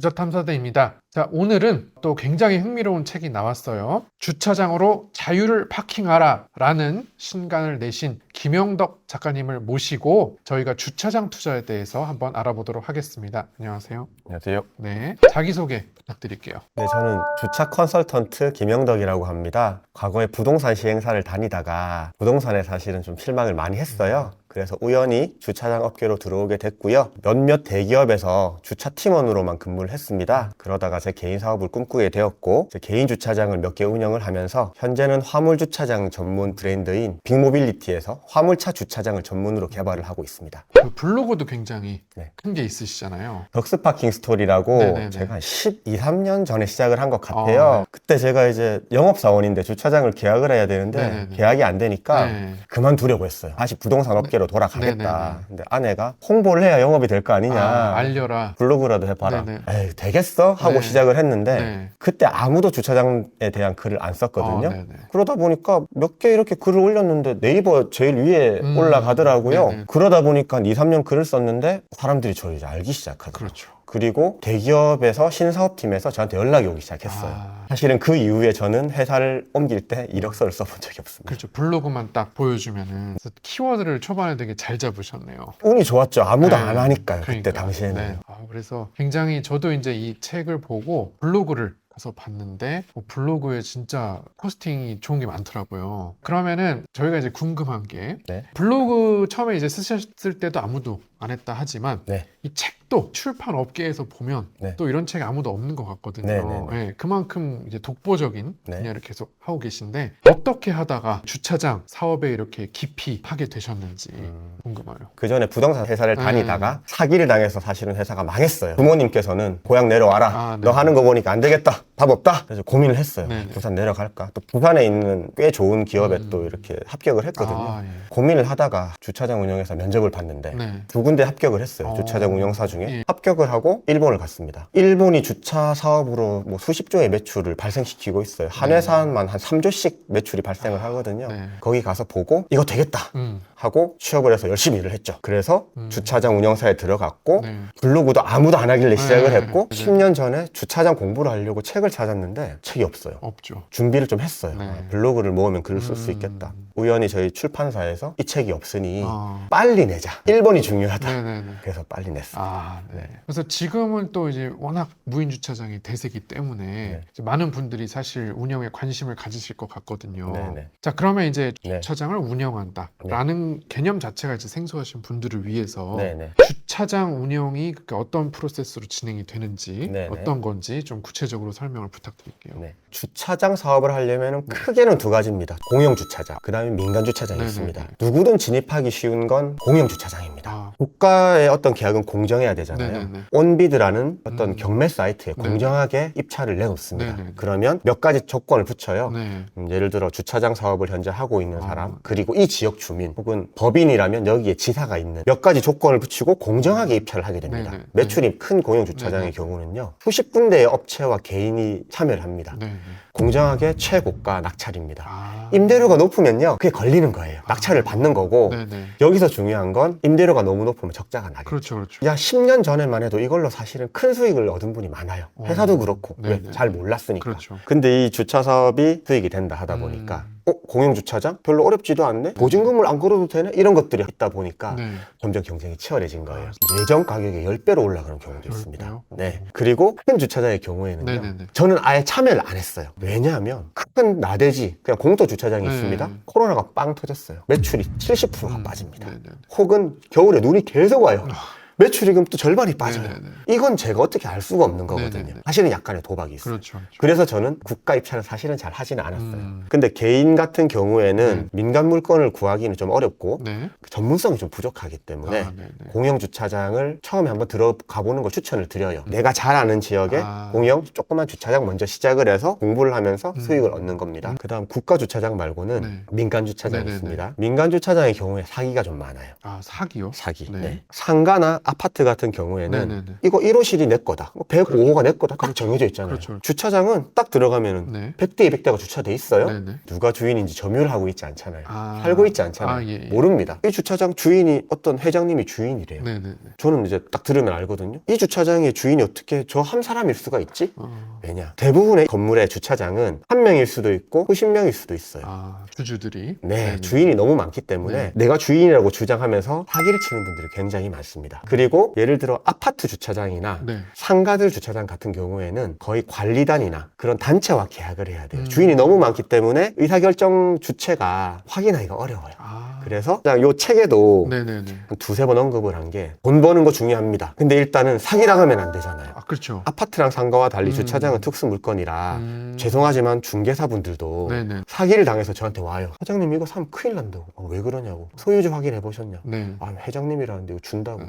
부자탐사대입니다. 자, 오늘은 또 굉장히 흥미로운 책이 나왔어요. 주차장으로 자유를 파킹하라 라는 신간을 내신 김영덕 작가님을 모시고 저희가 주차장 투자에 대해서 한번 알아보도록 하겠습니다. 안녕하세요. 안녕하세요. 네, 자기소개 부탁드릴게요. 네, 저는 주차 컨설턴트 김영덕이라고 합니다. 과거에 부동산 시행사를 다니다가 부동산에 사실은 좀 실망을 많이 했어요. 그래서 우연히 주차장 업계로 들어오게 됐고요. 몇몇 대기업에서 주차 팀원으로만 근무를 했습니다. 그러다가 제 개인 사업을 꿈꾸게 되었고, 제 개인 주차장을 몇 개 운영을 하면서 현재는 화물 주차장 전문 브랜드인 빅모빌리티에서 화물차 주차장을 전문으로 개발을 하고 있습니다. 그 블로그도 굉장히 네. 큰 게 있으시잖아요. 덕스파킹 스토리라고 네네네. 제가 한 12, 13년 전에 시작을 한 것 같아요. 그때 제가 이제 영업사원인데 주차장을 계약을 해야 되는데 네네네. 계약이 안 되니까 네. 그만두려고 했어요. 다시 부동산 업계로 돌아가겠다. 네네네. 근데 아내가 홍보를 해야 영업이 될 거 아니냐. 알려라. 블로그라도 해봐라. 네네. 에이, 되겠어? 하고 네. 시작을 했는데 네. 그때 아무도 주차장에 대한 글을 안 썼거든요. 네네. 그러다 보니까 몇 개 이렇게 글을 올렸는데 네이버 제일 위에 올라가더라고요. 네네. 그러다 보니까 2, 3년 글을 썼는데 사람들이 저를 이제 알기 시작하더라고요. 그렇죠. 그리고 대기업에서 신사업팀에서 저한테 연락이 오기 시작했어요. 사실은 그 이후에 저는 회사를 옮길 때 이력서를 써본 적이 없습니다. 그렇죠. 블로그만 딱 보여주면은 그래서 키워드를 초반에 되게 잘 잡으셨네요. 운이 좋았죠. 아무도 네. 안 하니까요. 그때 그러니까요. 당시에는. 네. 그래서 굉장히 저도 이제 이 책을 보고 블로그를 가서 봤는데 블로그에 진짜 포스팅이 좋은 게 많더라고요. 그러면은 저희가 이제 궁금한 게 네. 블로그 처음에 이제 쓰셨을 때도 아무도 안 했다 하지만 네. 이 책도 출판 업계에서 보면 네. 또 이런 책이 아무도 없는 것 같거든요. 네네네. 네, 그만큼 이제 독보적인 네. 분야를 계속 하고 계신데 어떻게 하다가 주차장 사업에 이렇게 깊이 하게 되셨는지 궁금해요. 그 전에 부동산 회사를 네. 다니다가 사기를 당해서 사실은 회사가 망했어요. 부모님께서는 고향 내려와라. 네. 너 하는 거 보니까 안 되겠다. 답 없다. 그래서 고민을 했어요. 네네. 부산 내려갈까? 또 부산에 있는 꽤 좋은 기업에 또 이렇게 합격을 했거든요. 예. 고민을 하다가 주차장 운영에서 면접을 봤는데 네. 두 군데 합격을 했어요. 어. 주차장 운영사 중에. 예. 합격을 하고 일본을 갔습니다. 일본이 주차 사업으로 뭐 수십 조의 매출을 발생시키고 있어요. 한 회사만 한 3조씩 매출이 발생을 하거든요. 네. 거기 가서 보고 이거 되겠다 하고 취업을 해서 열심히 일을 했죠. 그래서 주차장 운영사에 들어갔고 네. 블로그도 아무도 안 하길래 시작을 했고 네. 10년 전에 주차장 공부를 하려고 책을 찾았는데 책이 없어요. 없죠. 준비를 좀 했어요. 네. 블로그를 모으면 글을 쓸 수 있겠다. 우연히 저희 출판사에서 이 책이 없으니 아. 빨리 내자. 1번이 중요하다. 네네네. 그래서 빨리 냈어요. 네. 그래서 지금은 또 이제 워낙 무인 주차장이 대세기 때문에 네. 이제 많은 분들이 사실 운영에 관심을 가지실 것 같거든요. 네네. 자, 그러면 이제 네. 주차장을 운영한다라는 개념 자체가 이제 생소하신 분들을 위해서 네네. 주차장 운영이 그게 어떤 프로세스로 진행이 되는지 네네. 어떤 건지 좀 구체적으로 설명을 부탁드릴게요. 네. 주차장 사업을 하려면 크게는 두 가지입니다. 공영 주차장, 그 다음에 민간 주차장이 네네네. 있습니다. 누구든 진입하기 쉬운 건 공영 주차장입니다. 아. 국가의 어떤 계약은 공정해야 되잖아요. 네네네. 온비드라는 어떤 경매 사이트에 네네. 공정하게 입찰을 내놓습니다. 네네네. 그러면 몇 가지 조건을 붙여요. 네. 예를 들어 주차장 사업을 현재 하고 있는 사람, 그리고 이 지역 주민 혹은 법인이라면 여기에 지사가 있는 몇 가지 조건을 붙이고 공정하게 입찰을 하게 됩니다. 네네. 매출이 큰 공영 주차장의 네네. 경우는요, 수십 군데의 업체와 개인이 참여를 합니다. 네. 공정하게 최고가 낙찰입니다. 아. 임대료가 높으면요, 그게 걸리는 거예요. 낙찰을 받는 거고, 네네. 여기서 중요한 건 임대료가 너무 높으면 적자가 나겠죠. 그렇죠, 그렇죠. 야, 10년 전에만 해도 이걸로 사실은 큰 수익을 얻은 분이 많아요. 회사도 그렇고. 네네. 왜? 잘 몰랐으니까. 그렇죠. 근데 이 주차 사업이 수익이 된다 하다 보니까 공영 주차장? 별로 어렵지도 않네? 보증금을 안 걸어도 되네? 이런 것들이 있다 보니까 네. 점점 경쟁이 치열해진 거예요. 예전 가격의 10배로 올라가는 경우도 있습니다. 10배요? 네. 그리고 큰 주차장의 경우에는요. 네네네. 저는 아예 참여를 안 했어요. 왜냐하면 큰 나대지, 그냥 공도 주차장이 네. 있습니다. 코로나가 빵 터졌어요. 매출이 70%가 빠집니다. 네네네. 혹은 겨울에 눈이 계속 와요. 매출이 그럼 또 절반이 빠져요. 네네네. 이건 제가 어떻게 알 수가 없는 거거든요. 네네네. 사실은 약간의 도박이 있어요. 그렇죠. 그래서 저는 국가 입찰을 사실은 잘 하지는 않았어요. 근데 개인 같은 경우에는 민간 물건을 구하기는 좀 어렵고 네. 전문성이 좀 부족하기 때문에 네네. 공영 주차장을 처음에 한번 들어가 보는 걸 추천을 드려요. 내가 잘 아는 지역에 공영 조그만 주차장 먼저 시작을 해서 공부를 하면서 수익을 얻는 겁니다. 그다음 국가 주차장 말고는 네. 민간 주차장이 네네네. 있습니다. 민간 주차장의 경우에 사기가 좀 많아요. 아, 사기요? 사기. 네. 네. 상가나 아파트 같은 경우에는 네네네. 이거 1호실이 내 거다, 105호가 내 거다, 딱 그렇죠. 정해져 있잖아요. 그렇죠. 주차장은 딱 들어가면은 네. 100대, 200대가 주차돼 있어요. 네네. 누가 주인인지 점유를 하고 있지 않잖아요. 아. 살고 있지 않잖아요. 아, 예, 예. 모릅니다. 이 주차장 주인이 어떤 회장님이 주인이래요. 네네네. 저는 이제 딱 들으면 알거든요. 이 주차장의 주인이 어떻게 저 한 사람일 수가 있지? 어. 왜냐? 대부분의 건물의 주차장은 한 명일 수도 있고 수십 명일 수도 있어요. 아, 주주들이. 네, 네네. 주인이 너무 많기 때문에 네. 내가 주인이라고 주장하면서 사기를 치는 분들이 굉장히 많습니다. 그리고 예를 들어 아파트 주차장이나 네. 상가들 주차장 같은 경우에는 거의 관리단이나 그런 단체와 계약을 해야 돼요. 주인이 너무 많기 때문에 의사결정 주체가 확인하기가 어려워요. 아. 그래서 요 책에도 네네네. 한 두세 번 언급을 한 게 돈 버는 거 중요합니다. 근데 일단은 사기당하면 안 되잖아요. 아, 그렇죠. 아파트랑 상가와 달리 주차장은 특수 물건이라 죄송하지만 중개사분들도 네네. 사기를 당해서 저한테 와요. 사장님 이거 사면 큰일 난다고. 왜 그러냐고. 소유주 확인해 보셨냐. 네. 아, 회장님이라는데 이거 준다고.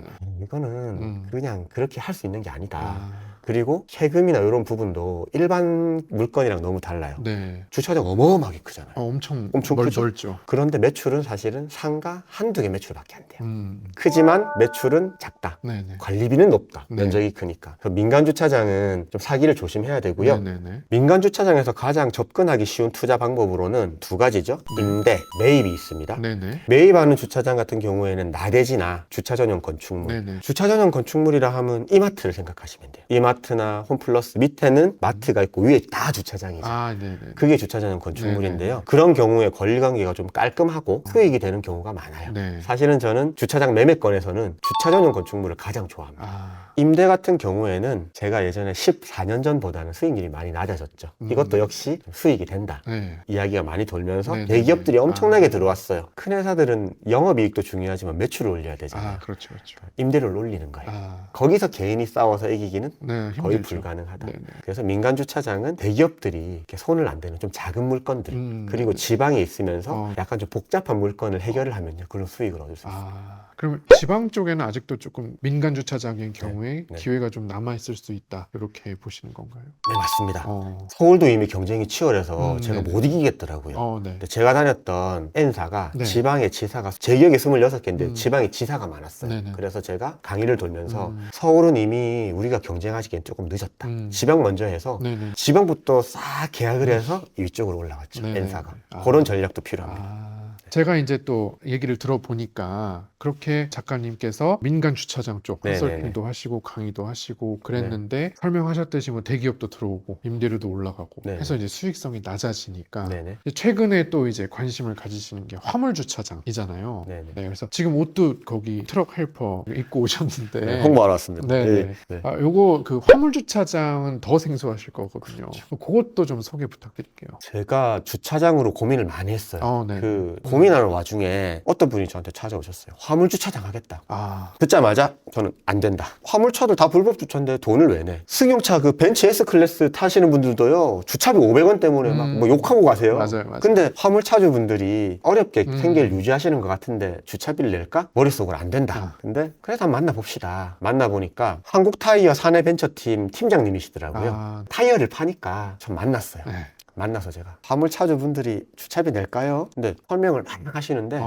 이거는 그냥 그렇게 할 수 있는 게 아니다. 아. 그리고 세금이나 이런 부분도 일반 물건이랑 너무 달라요. 네. 주차장 어마어마하게 크잖아요. 엄청 크죠? 넓죠. 그런데 매출은 사실은 상가 한두 개 매출밖에 안 돼요. 음. 크지만 매출은 작다. 네네. 관리비는 높다. 네. 면적이 크니까. 그래서 민간 주차장은 좀 사기를 조심해야 되고요. 네네네. 민간 주차장에서 가장 접근하기 쉬운 투자 방법으로는 두 가지죠. 임대, 매입이 있습니다. 네네. 매입하는 주차장 같은 경우에는 나대지나 주차 전용 건축물. 네네. 주차 전용 건축물이라 하면 이마트를 생각하시면 돼요. 이마트나 홈플러스 밑에는 마트가 있고 위에 다 주차장이죠. 아, 네네. 그게 주차 전용 건축물인데요. 그런 경우에 권리관계가 좀 깔끔하고 수익이 되는 경우가 많아요. 네. 사실은 저는 주차장 매매권에서는 주차 전용 건축물을 가장 좋아합니다. 아. 임대 같은 경우에는 제가 예전에 14년 전보다는 수익률이 많이 낮아졌죠. 이것도 역시 수익이 된다. 네. 이야기가 많이 돌면서 네네네. 대기업들이 엄청나게 아. 들어왔어요. 큰 회사들은 영업이익도 중요하지만 매출을 올려야 되잖아요. 아, 그렇죠, 그렇죠. 임대료를 올리는 거예요. 아. 거기서 개인이 싸워서 이기기는 네, 거의 힘들죠. 불가능하다. 네네. 그래서 민간 주차장은 대기업들이 이렇게 손을 안 대는 좀 작은 물건들 그리고 지방에 있으면서 약간 좀 복잡한 물건을 해결을 하면요 그런 수익을 얻을 수 있어요. 아, 그럼 지방 쪽에는 아직도 조금 민간 주차장인 경우에 네. 기회가 좀 남아 있을 수 있다. 이렇게 보시는 건가요? 네, 맞습니다. 어. 서울도 이미 경쟁이 치열해서 제가 네네. 못 이기겠더라고요. 네. 근데 제가 다녔던 N사가 네. 지방의 지사가 제 기억에 26개인데 지방에 지사가 많았어요. 네네. 그래서 제가 강의를 돌면서 서울은 이미 우리가 경쟁하기엔 조금 늦었다. 지방 먼저 해서 네네. 지방부터 싹 계약을 해서 위쪽으로 올라갔죠. 네네. N사가. 아. 그런 전략도 필요합니다. 아. 제가 이제 또 얘기를 들어보니까 그렇게 작가님께서 민간 주차장 쪽 네네네. 컨설팅도 하시고 강의도 하시고 그랬는데 설명하셨듯이 뭐 대기업도 들어오고 임대료도 올라가고 네네. 해서 이제 수익성이 낮아지니까 네네. 이제 최근에 또 이제 관심을 가지시는 게 화물 주차장이잖아요. 네네. 네, 그래서 지금 옷도 거기 트럭 헬퍼 입고 오셨는데 네, 홍보하러 왔습니다. 네네. 네. 아, 요거 그 화물 주차장은 더 생소하실 거거든요. 그것도 좀 소개 부탁드릴게요. 제가 주차장으로 고민을 많이 했어요. 네. 그 고민하는 와중에 어떤 분이 저한테 찾아오셨어요. 화물 주차장 하겠다. 아, 듣자마자 저는 안 된다. 화물차들 다 불법 주차인데 돈을 왜 내? 승용차 그 벤츠 S 클래스 타시는 분들도요. 주차비 500원 때문에 막 뭐 욕하고 가세요. 맞아요. 근데 화물차주분들이 어렵게 생계를 유지하시는 것 같은데 주차비를 낼까? 머릿속으로 안 된다. 근데 그래서 한번 만나봅시다. 만나보니까 한국타이어 사내벤처팀 팀장님이시더라고요. 아, 타이어를 파니까 전 만났어요. 네. 만나서 제가 화물차주분들이 주차비 낼까요? 근데 설명을 막 하시는데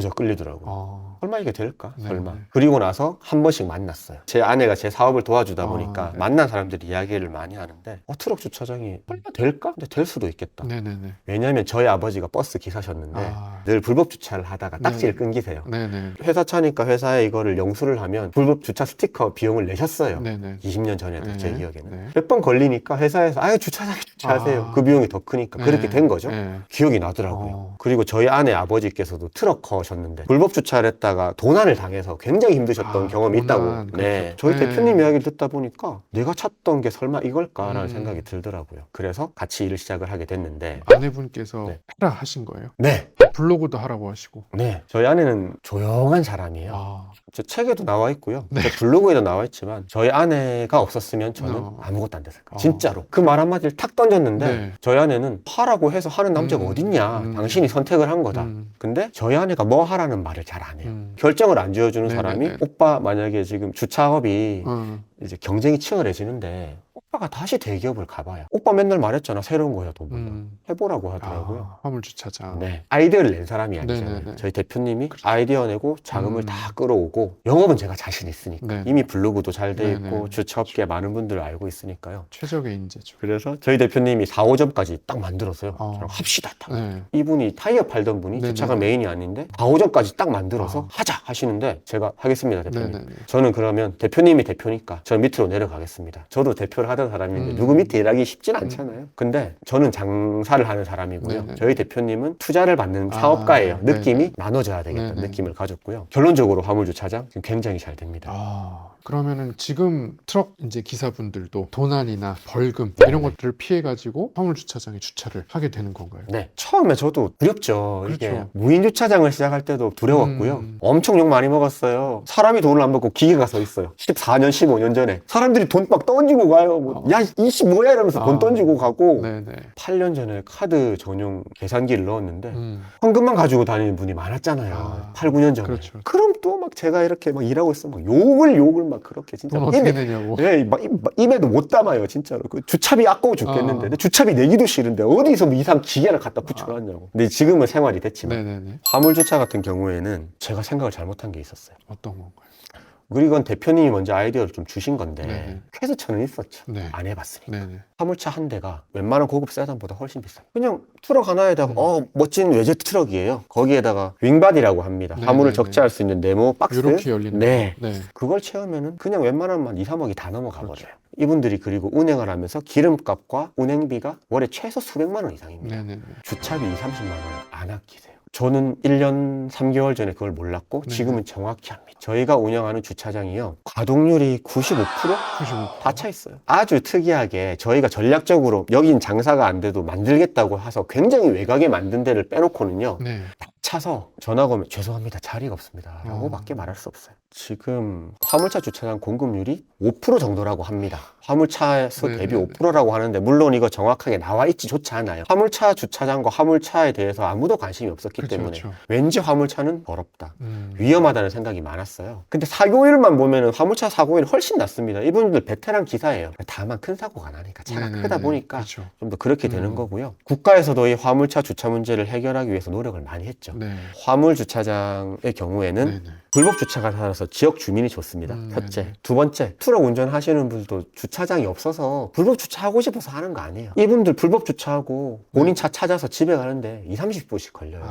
저 끌리더라고요. 설마 이게 될까? 네, 설마. 네. 그리고 나서 한 번씩 만났어요. 제 아내가 제 사업을 도와주다 보니까 네. 만난 사람들이 이야기를 많이 하는데 트럭 주차장이 설마 될까? 근데 될 수도 있겠다. 네네네. 왜냐하면 저희 아버지가 버스 기사셨는데 아. 늘 불법 주차를 하다가 딱지를 네. 끊기세요. 네네. 회사 차니까 회사에 이거를 영수를 하면 불법 주차 스티커 비용을 내셨어요. 네네. 20년 전에도 네. 제 기억에는. 네. 몇 번 걸리니까 회사에서 아유 주차장에 주차하세요. 아. 그 비용이 더 크니까 네. 그렇게 된 거죠. 네. 기억이 나더라고요. 그리고 저희 아내 아버지께서도 트럭커셨는데 불법 주차를 했다가 도난을 당해서 굉장히 힘드셨던 경험이 도난, 있다고. 네. 그렇죠. 저희 네. 대표님 이야기를 듣다 보니까 내가 찾던 게 설마 이걸까라는 음. 생각이 들더라고요. 그래서 같이 일을 시작을 하게 됐는데 아내분께서 네. 하라 하신 거예요? 네. 블로그도 하라고 하시고. 네. 저희 아내는 조용한 사람이에요. 아, 제 책에도 나와 있고요. 네. 제 블로그에도 나와 있지만 저희 아내가 없었으면 저는 어. 아무것도 안 됐을 거예요. 어. 진짜로. 그 말 한마디를 탁 던졌는데 네. 저희 아내는 하라고 해서 하는 남자가 어딨냐. 당신이 선택을 한 거다. 근데 저희 아내가 뭐 하라는 말을 잘 안 해요. 결정을 안 지어주는 네네네. 사람이 오빠 만약에 지금 주차업이 어. 이제 경쟁이 치열해지는데 오빠가 다시 대기업을 가봐요. 오빠 맨날 말했잖아. 새로운 거야 돈 벌려. 해보라고 하더라고요. 화물주차장. 네. 아이디어를 낸 사람이 아니잖아요. 네네네. 저희 대표님이 그렇죠. 아이디어 내고 자금을 다 끌어오고 영업은 제가 자신 있으니까 네. 이미 블로그도 잘 돼 있고 네네. 주차업계 많은 분들 알고 있으니까요. 최적의 인재죠. 그래서 저희 대표님이 4, 5점까지 딱 만들었어요. 저랑 합시다. 딱. 네. 이분이 타이어 팔던 분이 네네. 주차가 메인이 아닌데 4, 5점까지 딱 만들어서 하자 하시는데 제가 하겠습니다 대표님. 네네네. 저는 그러면 대표님이 대표니까 저 밑으로 내려가겠습니다. 저도 대표를 하던 사람인데 누구 밑에 일하기 쉽진 않잖아요. 근데 저는 장사를 하는 사람이고요. 네네. 저희 대표님은 투자를 받는 사업가예요. 네네. 느낌이 나눠져야 되겠다는 네네. 느낌을 가졌고요. 결론적으로 화물주차장 지금 굉장히 잘 됩니다. 그러면은 지금 트럭 이제 기사분들도 도난이나 벌금 이런 것들을 피해 가지고 화물 주차장에 주차를 하게 되는 건가요? 네. 처음에 저도 두렵죠. 이게 그렇죠. 무인 주차장을 시작할 때도 두려웠고요. 엄청 욕 많이 먹었어요. 사람이 돈을 안 받고 기계가 서 있어요. 14년, 15년 전에. 사람들이 돈 막 던지고 가요. 뭐, 야, 이씨 뭐야 이러면서 돈 던지고 가고. 네네. 8년 전에 카드 전용 계산기를 넣었는데 현금만 가지고 다니는 분이 많았잖아요. 8, 9년 전에. 그렇죠. 그럼 또 막 제가 이렇게 막 일하고 있으면 막 욕을 막 그렇게 진짜 돈 어떻게 내냐고. 네, 막 입에도 못 담아요, 진짜로. 그 주차비 아까워 죽겠는데. 근데 주차비 내기도 싫은데 어디서 뭐 이상 기계를 갖다 붙여놨냐고. 근데 지금은 생활이 됐지만. 네네네. 화물주차 같은 경우에는 제가 생각을 잘못한 게 있었어요. 어떤 건가요? 그리고 이건 대표님이 먼저 아이디어를 좀 주신 건데 네네. 쾌수처는 있었죠. 네. 안 해봤으니까. 네네. 화물차 한 대가 웬만한 고급 세단보다 훨씬 비싸요. 그냥 트럭 하나에다가 멋진 외제 트럭이에요. 거기에다가 윙바디라고 합니다. 네네네. 화물을 적재할 수 있는 네모 박스. 이렇게 열리는 네. 거. 네. 그걸 채우면은 그냥 웬만하면 2, 3억이 다 넘어가 버려요. 이분들이 그리고 운행을 하면서 기름값과 운행비가 월에 최소 수백만 원 이상입니다. 네네네. 주차비 2, 30만 원을 안 아끼세요. 저는 1년 3개월 전에 그걸 몰랐고 지금은 정확히 합니다. 저희가 운영하는 주차장이요. 가동률이 95%? 95%. 다 차 있어요. 아주 특이하게 저희가 전략적으로 여긴 장사가 안 돼도 만들겠다고 해서 굉장히 외곽에 만든 데를 빼놓고는요. 네. 차서 전화가 오면 죄송합니다. 자리가 없습니다. 라고 밖에 말할 수 없어요. 지금 화물차 주차장 공급률이 5% 정도라고 합니다. 화물차 수 대비 네네네. 5%라고 하는데 물론 이거 정확하게 나와 있지조차 않아요. 화물차 주차장과 화물차에 대해서 아무도 관심이 없었기 그렇죠, 때문에 그렇죠. 왠지 화물차는 더럽다. 위험하다는 생각이 많았어요. 근데 사고율만 보면은 화물차 사고율이 훨씬 낮습니다. 이분들 베테랑 기사예요. 다만 큰 사고가 나니까 차가 네네네. 크다 보니까 그렇죠. 좀 더 그렇게 되는 거고요. 국가에서도 이 화물차 주차 문제를 해결하기 위해서 노력을 많이 했죠. 네. 화물 주차장의 경우에는 네네. 불법 주차가 살아서 지역 주민이 좋습니다. 첫째. 네네. 두 번째, 트럭 운전하시는 분들도 주차장이 없어서 불법 주차하고 싶어서 하는 거 아니에요. 이분들 불법 주차하고 본인 차 찾아서 집에 가는데 2, 30분씩 걸려요.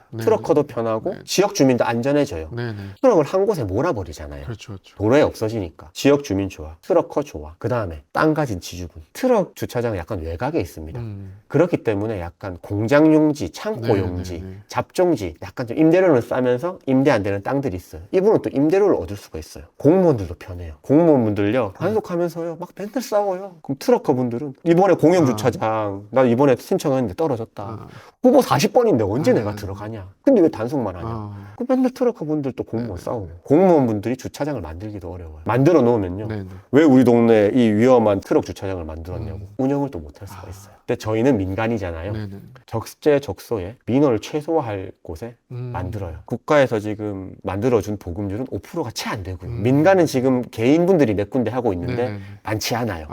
네네. 트럭커도 편하고 네. 지역 주민도 안전해져요. 네네. 트럭을 한 곳에 몰아버리잖아요. 그렇죠, 그렇죠. 도로에 없어지니까 지역 주민 좋아, 트럭커 좋아. 그 다음에 땅 가진 지주분. 트럭 주차장은 약간 외곽에 있습니다. 그렇기 때문에 약간 공장 용지, 창고 네네네. 용지, 잡종지, 약간 좀 임대료는 싸면서 임대 안 되는 땅들이 있어요. 이분은 또 임대료를 얻을 수가 있어요. 공무원들도 편해요. 공무원분들요 단속하면서요 막 맨날 싸워요. 그럼 트럭커 분들은 이번에 공영 주차장 나 이번에 신청했는데 떨어졌다. 후보 40번인데 언제 내가 들어가냐? 근데 왜 단속만 하냐? 그 맨날 트럭커 분들 또 공무원 싸우고 공무원분들이 주차장을 만들기도 어려워요. 만들어 놓으면요. 네네. 왜 우리 동네에 이 위험한 트럭 주차장을 만들었냐고 운영을 또 못할 수가 있어요. 근데 저희는 민간이잖아요. 네네. 적재적소에 민원을 최소화할 곳에 만들어요. 국가에서 지금 만들어준 보급률은 5%가 채 안 되고요. 민간은 지금 개인분들이 몇 군데 하고 있는데 네네네. 많지 않아요.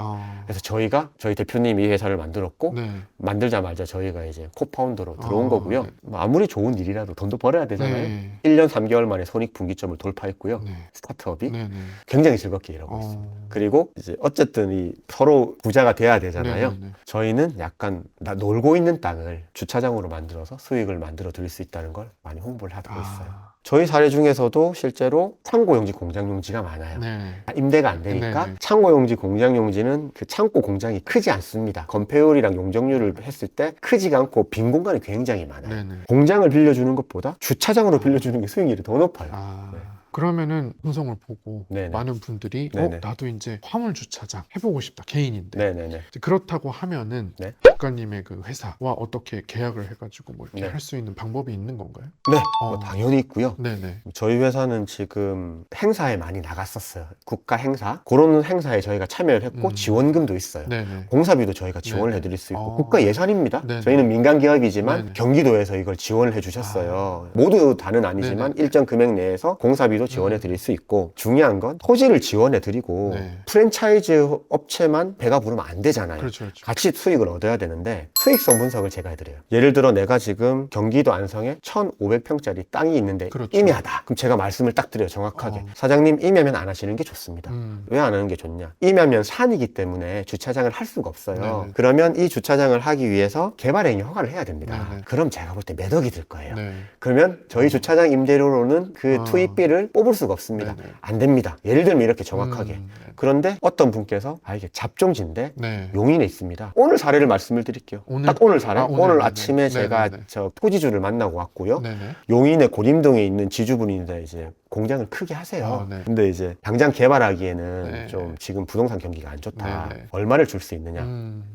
그래서 저희 대표님이 이 회사를 만들었고 네. 만들자마자 저희가 이제 코파운더로 들어온 거고요. 네. 뭐 아무리 좋은 일이라도 돈도 벌어야 되잖아요. 네. 1년 3개월 만에 손익분기점을 돌파했고요. 네. 스타트업이 네네. 굉장히 즐겁게 일하고 있어요. 그리고 이제 어쨌든 이 서로 부자가 돼야 되잖아요. 네네네. 저희는 약간 놀고 있는 땅을 주차장으로 만들어서 수익을 만들어 드릴 수 있다는 걸 많이 홍보를 하고 있어요. 저희 사례 중에서도 실제로 창고용지, 공장용지가 많아요. 네. 임대가 안 되니까 네네. 창고용지, 공장용지는 그 창고 공장이 크지 않습니다. 건폐율이랑 용적률을 했을 때 크지가 않고 빈 공간이 굉장히 많아요. 네네. 공장을 빌려주는 것보다 주차장으로 빌려주는 게 수익률이 더 높아요. 네. 그러면은 방송을 보고 네네. 많은 분들이 네네. 나도 이제 화물 주차장 해보고 싶다 개인인데 네네네. 이제 그렇다고 하면은 네. 작가님의 그 회사와 어떻게 계약을 해가지고 뭐 이렇게 네. 할 수 있는 방법이 있는 건가요? 네, 뭐 당연히 있고요. 네네. 저희 회사는 지금 행사에 많이 나갔었어요. 국가 행사. 그런 행사에 저희가 참여를 했고 지원금도 있어요. 네네. 공사비도 저희가 지원을 네네. 해드릴 수 있고 국가 예산입니다. 네네. 저희는 민간 기업이지만 네네. 경기도에서 이걸 지원을 해주셨어요. 모두 다는 아니지만 네네. 일정 금액 내에서 공사비도 프랜차이즈로 지원해 드릴 수 있고, 중요한 건 토지를 지원해 드리고 네. 프랜차이즈 업체만 배가 부르면 안 되잖아요. 그렇죠, 그렇죠. 같이 수익을 얻어야 되는데 수익성 분석을 제가 해드려요. 예를 들어 내가 지금 경기도 안성에 1,500평짜리 땅이 있는데 그렇죠. 임야다. 그럼 제가 말씀을 딱 드려요. 정확하게. 어. 사장님, 임야면 안 하시는 게 좋습니다. 음. 왜 안 하는 게 좋냐? 임야면 산이기 때문에 주차장을 할 수가 없어요. 네네. 그러면 이 주차장을 하기 위해서 개발행위 허가를 해야 됩니다. 네네. 그럼 제가 볼 때 몇 억이 들 거예요. 네. 그러면 저희 주차장 임대료로는 그 아. 투입비를 뽑을 수가 없습니다. 네네. 안 됩니다. 예를 들면 이렇게 정확하게. 그런데 어떤 분께서 이게 잡종지인데 네. 용인에 있습니다. 오늘 사례를 말씀을 드릴게요. 오늘? 딱 오늘 사례. 아, 오늘 네네네. 아침에 제가 네네네. 저 토지주를 만나고 왔고요. 네네. 용인의 고림동에 있는 지주분인데 이제 공장을 크게 하세요. 아, 네. 근데 이제 당장 개발하기에는 네. 좀 지금 부동산 경기가 안 좋다. 네네. 얼마를 줄 수 있느냐?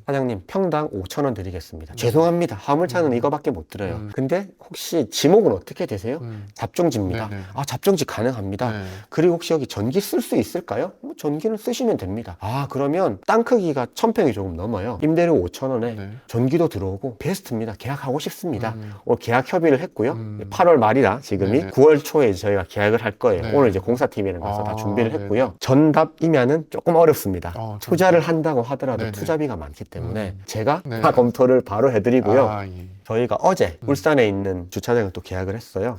사장님, 평당 5,000원 드리겠습니다. 죄송합니다. 화물차는 이거밖에 못 드려요. 근데 혹시 지목은 어떻게 되세요? 잡종지입니다. 네네. 아, 잡종지 가능합니다. 네. 그리고 혹시 여기 전기 쓸 수 있을까요? 뭐 전기는 쓰시면 됩니다. 아, 그러면 땅 크기가 1,000평이 조금 넘어요. 임대료 5,000원에 네. 전기도 들어오고 베스트입니다. 계약하고 싶습니다. 음. 오늘 계약 협의를 했고요. 8월 말이라 지금이 네네. 9월 초에 저희가 계약을 할 거예요. 네. 오늘 이제 공사팀이랑 가서 아, 다 준비를 네네. 했고요. 전답이면은 조금 어렵습니다. 투자를 한다고 하더라도 네네. 투자비가 많기 때문에 음. 제가 네. 다 검토를 바로 해드리고요. 아, 예. 저희가 어제 울산에 있는 주차장을 또 계약을 했어요.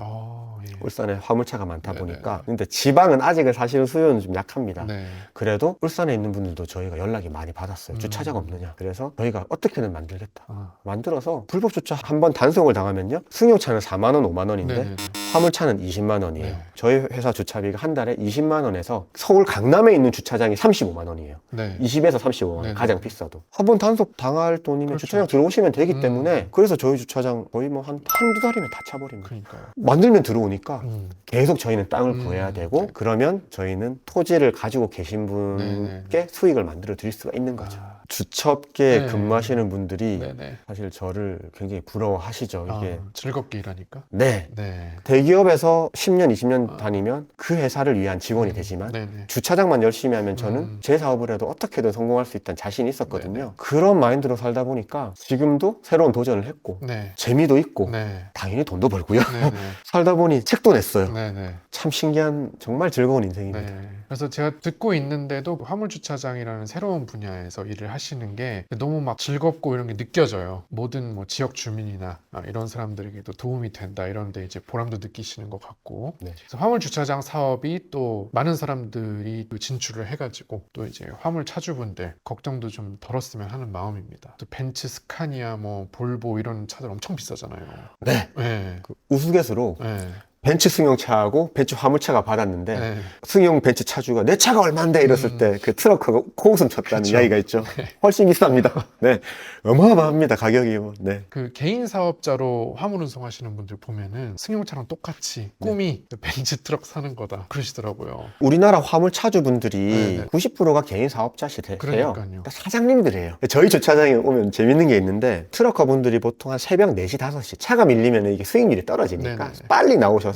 예. 울산에 화물차가 많다 네네. 보니까. 근데 지방은 아직은 사실은 수요는 좀 약합니다. 네. 그래도 울산에 있는 분들도 저희가 연락이 많이 받았어요. 주차장 없느냐. 그래서 저희가 어떻게든 만들겠다. 아. 만들어서 불법 주차 한 번 단속을 당하면요. 승용차는 4만 원, 5만 원인데 네네네. 화물차는 20만 원이에요. 네. 저희 회사 주차비가 한 달에 20만 원에서 서울 강남에 있는 주차장이 35만 원이에요. 네. 20에서 35만 원, 네네. 가장 비싸도. 한 번 단속 당할 돈이면 그렇죠. 주차장 들어오시면 되기 음. 때문에 그래서 저희 주차장 거의 뭐 한두 달이면 다 차버립니다. 그러니까요. 만들면 들어오니까 음. 계속 저희는 땅을 구해야 네. 되고 그러면 저희는 토지를 가지고 계신 분께 네네. 수익을 만들어 드릴 수가 있는 거죠. 아. 주차업계에 네. 근무하시는 분들이 네네. 사실 저를 굉장히 부러워하시죠. 이게 즐겁게 일하니까. 네. 네. 대기업에서 10년, 20년 다니면 그 회사를 위한 직원이 되지만 네네. 주차장만 열심히 하면 저는 제 사업을 해도 어떻게든 성공할 수 있다는 자신이 있었거든요. 네네. 그런 마인드로 살다 보니까 지금도 새로운 도전을 했고 네. 재미도 있고 네. 당연히 돈도 벌고요. 네네. 살다 보니 책도 냈어요. 네네. 참 신기한 정말 즐거운 인생입니다. 네. 그래서 제가 듣고 있는데도 화물주차장이라는 새로운 분야에서 일을 하시는 게 너무 막 즐겁고 이런 게 느껴져요. 모든 뭐 지역 주민이나 이런 사람들에게도 도움이 된다 이런데 이제 보람도 느끼시는 것 같고. 네. 그래서 화물주차장 사업이 또 많은 사람들이 또 진출을 해가지고 또 이제 화물 차주분들 걱정도 좀 덜었으면 하는 마음입니다. 또 벤츠, 스카니아, 뭐 볼보 이런 차들 엄청 비싸잖아요. 네. 네. 그 우스갯소로 네. 벤츠 승용차하고 벤츠 화물차가 받았는데 네. 승용 벤츠 차주가 내 차가 얼만데 이랬을 때 그 트럭하고 코웃음 쳤다는 그쵸. 이야기가 있죠. 훨씬 비쌉니다. 네, 어마어마합니다 가격이. 네. 그 개인 사업자로 화물 운송하시는 분들 보면은 승용차랑 똑같이 꿈이 벤츠 트럭 사는 거다 그러시더라고요. 우리나라 화물 차주분들이 네네. 90%가 개인 사업자시세요. 그러니까요. 그러니까 사장님들이에요. 저희 주차장에 오면 재밌는 게 있는데 트럭커 분들이 보통 한 새벽 4시, 5시 차가 밀리면 이게 수익률이 떨어지니까 네네. 빨리 나오셔서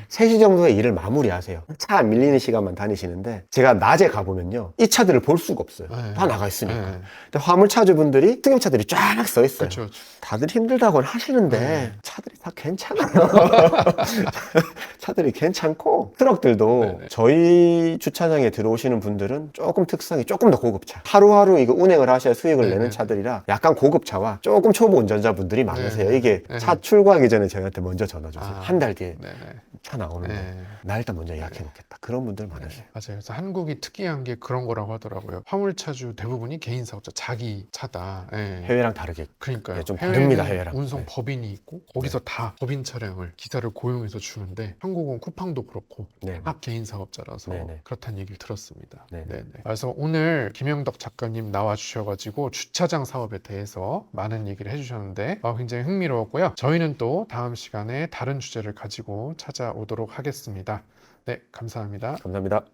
3시 정도에 일을 마무리하세요. 차 안 밀리는 시간만 다니시는데 제가 낮에 가보면요. 이 차들을 볼 수가 없어요. 네. 다 나가 있으니까. 네. 근데 화물 차주분들이 승용차들이 쫙 써 있어요. 그렇죠. 다들 힘들다고는 하시는데 네. 차들이 다 괜찮아요. 차들이 괜찮고 트럭들도 네네. 저희 주차장에 들어오시는 분들은 조금 특성이 조금 더 고급차. 하루하루 이거 운행을 하셔야 수익을 네네. 내는 차들이라 약간 고급차와 조금 초보 운전자분들이 많으세요. 네네. 이게 네네. 차 출고하기 전에 저희한테 먼저 전화 주세요. 아. 한 달 뒤에 네네. 차 나오는데 네. 나 일단 먼저 예약해 놓겠다. 그런 분들 많으세요. 맞아요. 그래서 한국이 특이한 게 그런 거라고 하더라고요. 화물차주 대부분이 개인 사업자, 자기 차다. 예. 해외랑 다르게. 그러니까요. 네, 좀 해외는 다릅니다, 해외랑. 운송 네. 법인이 있고 거기서 다 법인 차량을 기사를 고용해서 주는데 한국은 쿠팡도 그렇고 네. 딱 개인 사업자라서 네네. 그렇다는 얘기를 들었습니다. 네네. 네네. 그래서 오늘 김영덕 작가님 나와 주셔가지고 주차장 사업에 대해서 많은 얘기를 해주셨는데 굉장히 흥미로웠고요. 저희는 또 다음 시간에 다른 주제를 가지고 찾아오도록 하겠습니다. 네, 감사합니다. 감사합니다.